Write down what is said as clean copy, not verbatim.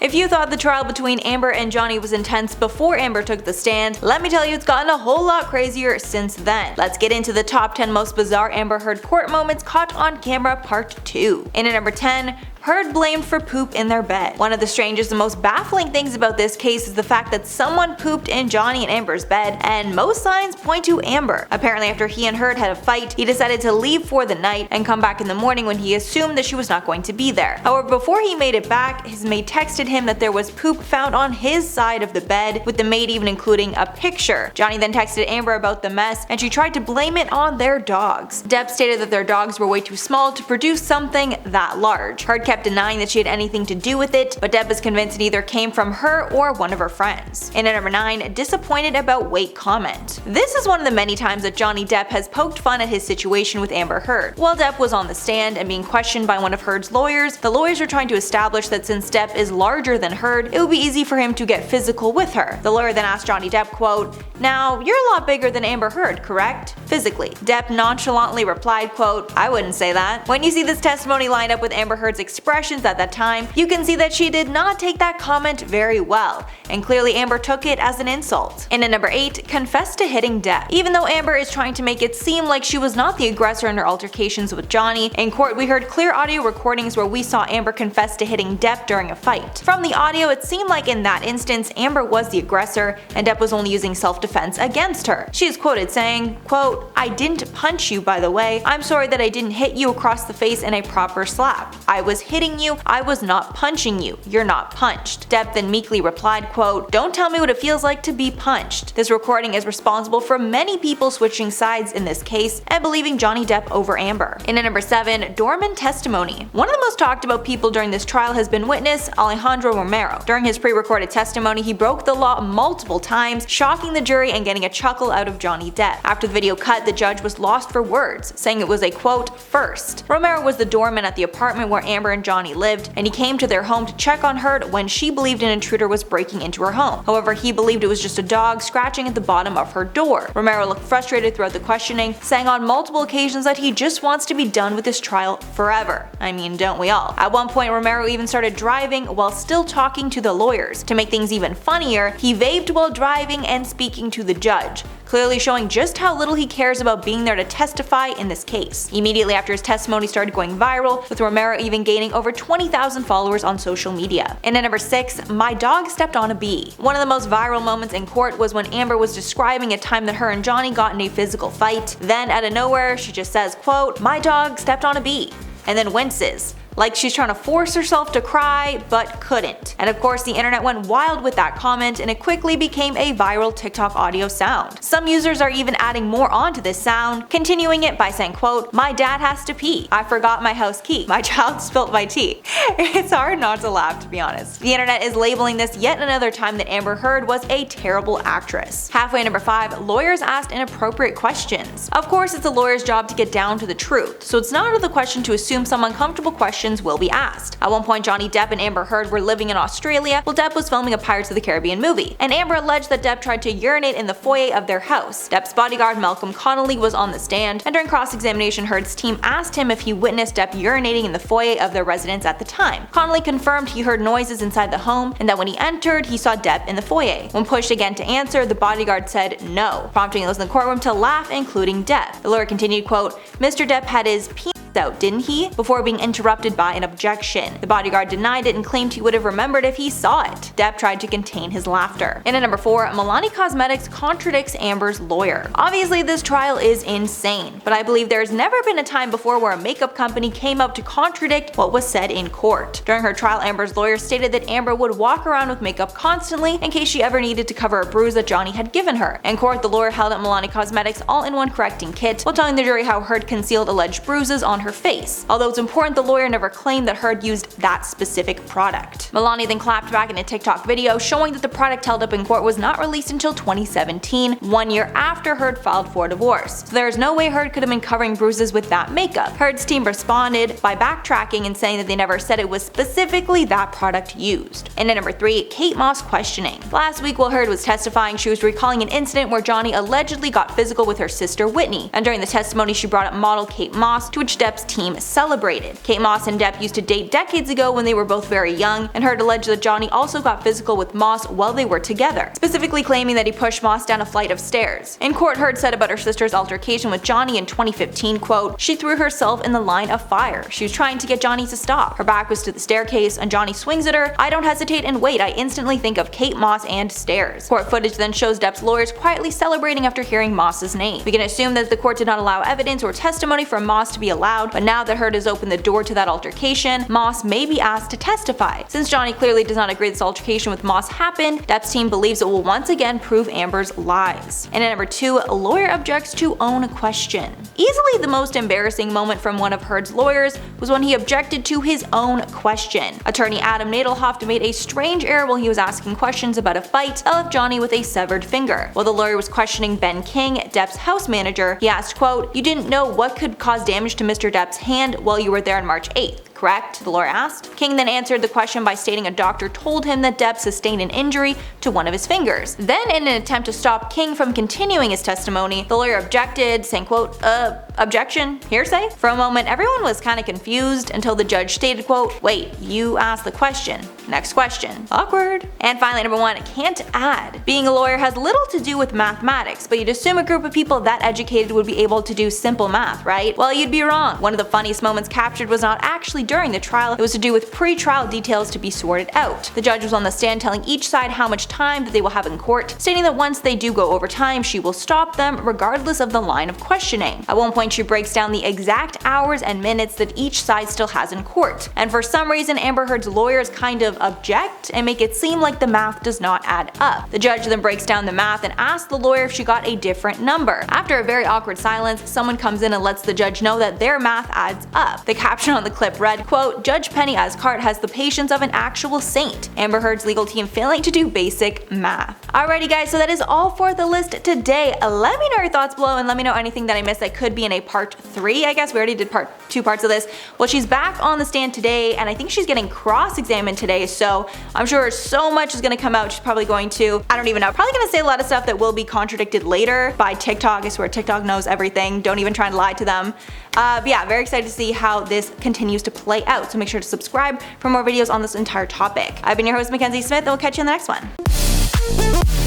If you thought the trial between Amber and Johnny was intense before Amber took the stand, let me tell you it's gotten a whole lot crazier since then. Let's get into the top 10 most bizarre Amber Heard court moments caught on camera part 2. In at number 10, Heard blamed for poop in their bed. One of the strangest and most baffling things about this case is the fact that someone pooped in Johnny and Amber's bed, and most signs point to Amber. Apparently after he and Heard had a fight, he decided to leave for the night and come back in the morning when he assumed that she was not going to be there. However, before he made it back, his maid texted him that there was poop found on his side of the bed, with the maid even including a picture. Johnny then texted Amber about the mess, and she tried to blame it on their dogs. Depp stated that their dogs were way too small to produce something that large. Heard kept denying that she had anything to do with it, but Depp is convinced it either came from her or one of her friends. In at number 9, disappointed about weight comment. This is one of the many times that Johnny Depp has poked fun at his situation with Amber Heard. While Depp was on the stand and being questioned by one of Heard's lawyers, the lawyers were trying to establish that since Depp is larger than Heard, it would be easy for him to get physical with her. The lawyer then asked Johnny Depp, quote, "Now, you're a lot bigger than Amber Heard, correct? Physically." Depp nonchalantly replied, quote, "I wouldn't say that." When you see this testimony lined up with Amber Heard's expressions at that time, you can see that she did not take that comment very well, and clearly Amber took it as an insult. And at number 8, confessed to hitting Depp. Even though Amber is trying to make it seem like she was not the aggressor in her altercations with Johnny, in court we heard clear audio recordings where we saw Amber confess to hitting Depp during a fight. From the audio, it seemed like in that instance Amber was the aggressor and Depp was only using self-defense against her. She is quoted saying, quote, "I didn't punch you, by the way. I'm sorry that I didn't hit you across the face in a proper slap. I was hitting you, I was not punching you. You're not punched." Depp then meekly replied, quote, "Don't tell me what it feels like to be punched." This recording is responsible for many people switching sides in this case and believing Johnny Depp over Amber. In at number 7, Doorman Testimony. One of the most talked about people during this trial has been witness Alejandro Romero. During his pre-recorded testimony, he broke the law multiple times, shocking the jury and getting a chuckle out of Johnny Depp. After the video cut, the judge was lost for words, saying it was a quote, "first." Romero was the doorman at the apartment where Amber and Johnny lived, and he came to their home to check on Heard when she believed an intruder was breaking into her home. However, he believed it was just a dog scratching at the bottom of her door. Romero looked frustrated throughout the questioning, saying on multiple occasions that he just wants to be done with this trial forever. I mean, don't we all? At one point, Romero even started driving while still talking to the lawyers. To make things even funnier, he vaped while driving and speaking to the judge, clearly showing just how little he cares about being there to testify in this case. Immediately after his testimony started going viral, with Romero even gaining over 20,000 followers on social media. And at number 6, my dog stepped on a bee. One of the most viral moments in court was when Amber was describing a time that her and Johnny got in a physical fight. Then out of nowhere, she just says, quote, "My dog stepped on a bee," and then winces, like she's trying to force herself to cry, but couldn't. And of course the internet went wild with that comment and it quickly became a viral TikTok audio sound. Some users are even adding more onto this sound, continuing it by saying, quote, "My dad has to pee. I forgot my house key. My child spilt my tea." It's hard not to laugh, to be honest. The internet is labeling this yet another time that Amber Heard was a terrible actress. Halfway number 5, lawyers asked inappropriate questions. Of course it's a lawyer's job to get down to the truth, so it's not out of the question to assume some uncomfortable questions will be asked. At one point, Johnny Depp and Amber Heard were living in Australia while Depp was filming a Pirates of the Caribbean movie, and Amber alleged that Depp tried to urinate in the foyer of their house. Depp's bodyguard Malcolm Connolly was on the stand, and during cross-examination, Heard's team asked him if he witnessed Depp urinating in the foyer of their residence at the time. Connolly confirmed he heard noises inside the home and that when he entered, he saw Depp in the foyer. When pushed again to answer, the bodyguard said no, prompting those in the courtroom to laugh, including Depp. The lawyer continued, quote, "Mr. Depp had his penis out, didn't he?" before being interrupted by an objection. The bodyguard denied it and claimed he would have remembered if he saw it. Depp tried to contain his laughter. And at number 4, Milani Cosmetics contradicts Amber's lawyer. Obviously this trial is insane, but I believe there's never been a time before where a makeup company came up to contradict what was said in court. During her trial, Amber's lawyer stated that Amber would walk around with makeup constantly in case she ever needed to cover a bruise that Johnny had given her. In court, the lawyer held up Milani Cosmetics all-in-one correcting kit while telling the jury how Heard concealed alleged bruises on her face. Although it's important, the lawyer never claimed that Heard used that specific product. Milani then clapped back in a TikTok video showing that the product held up in court was not released until 2017, 1 year after Heard filed for divorce. So there's no way Heard could have been covering bruises with that makeup. Heard's team responded by backtracking and saying that they never said it was specifically that product used. And at number 3, Kate Moss questioning. Last week while Heard was testifying, she was recalling an incident where Johnny allegedly got physical with her sister Whitney, and during the testimony she brought up model Kate Moss, to which Depp Depp's team celebrated. Kate Moss and Depp used to date decades ago when they were both very young, and Heard alleged that Johnny also got physical with Moss while they were together, specifically claiming that he pushed Moss down a flight of stairs. In court, Heard said about her sister's altercation with Johnny in 2015, quote, "She threw herself in the line of fire. She was trying to get Johnny to stop. Her back was to the staircase and Johnny swings at her. I don't hesitate and wait. I instantly think of Kate Moss and stairs." Court footage then shows Depp's lawyers quietly celebrating after hearing Moss's name. We can assume that the court did not allow evidence or testimony from Moss to be allowed, but now that Heard has opened the door to that altercation, Moss may be asked to testify. Since Johnny clearly does not agree this altercation with Moss happened, Depp's team believes it will once again prove Amber's lies. And at number 2, a lawyer objects to own question. Easily the most embarrassing moment from one of Heard's lawyers was when he objected to his own question. Attorney Adam Nadelhoff made a strange error while he was asking questions about a fight that left Johnny with a severed finger. While the lawyer was questioning Ben King, Depp's house manager, he asked, quote, "You didn't know what could cause damage to Mr. Depp's hand while you were there on March 8th. Correct?" the lawyer asked. King then answered the question by stating a doctor told him that Depp sustained an injury to one of his fingers. Then, in an attempt to stop King from continuing his testimony, the lawyer objected, saying, quote, objection, hearsay? For a moment, everyone was kinda confused until the judge stated, quote, "Wait, you asked the question. Next question." Awkward. And finally, number 1, can't add. Being a lawyer has little to do with mathematics, but you'd assume a group of people that educated would be able to do simple math, right? Well, you'd be wrong. One of the funniest moments captured was not actually during the trial, it was to do with pre-trial details to be sorted out. The judge was on the stand telling each side how much time that they will have in court, stating that once they do go over time, she will stop them regardless of the line of questioning. At one point, she breaks down the exact hours and minutes that each side still has in court. And for some reason, Amber Heard's lawyers kind of object and make it seem like the math does not add up. The judge then breaks down the math and asks the lawyer if she got a different number. After a very awkward silence, someone comes in and lets the judge know that their math adds up. The caption on the clip read, quote, "Judge Penny Ascart has the patience of an actual saint. Amber Heard's legal team failing to do basic math." Alrighty guys, so that is all for the list today. Let me know your thoughts below and let me know anything that I missed that could be in a part 3, I guess. We already did two parts of this. Well, she's back on the stand today and I think she's getting cross-examined today, so I'm sure so much is gonna come out. She's probably going to, I don't even know, probably gonna say a lot of stuff that will be contradicted later by TikTok. I swear TikTok knows everything. Don't even try to lie to them. But yeah, very excited to see how this continues to play out, so make sure to subscribe for more videos on this entire topic. I've been your host, Mackenzie Smith, and we'll catch you in the next one.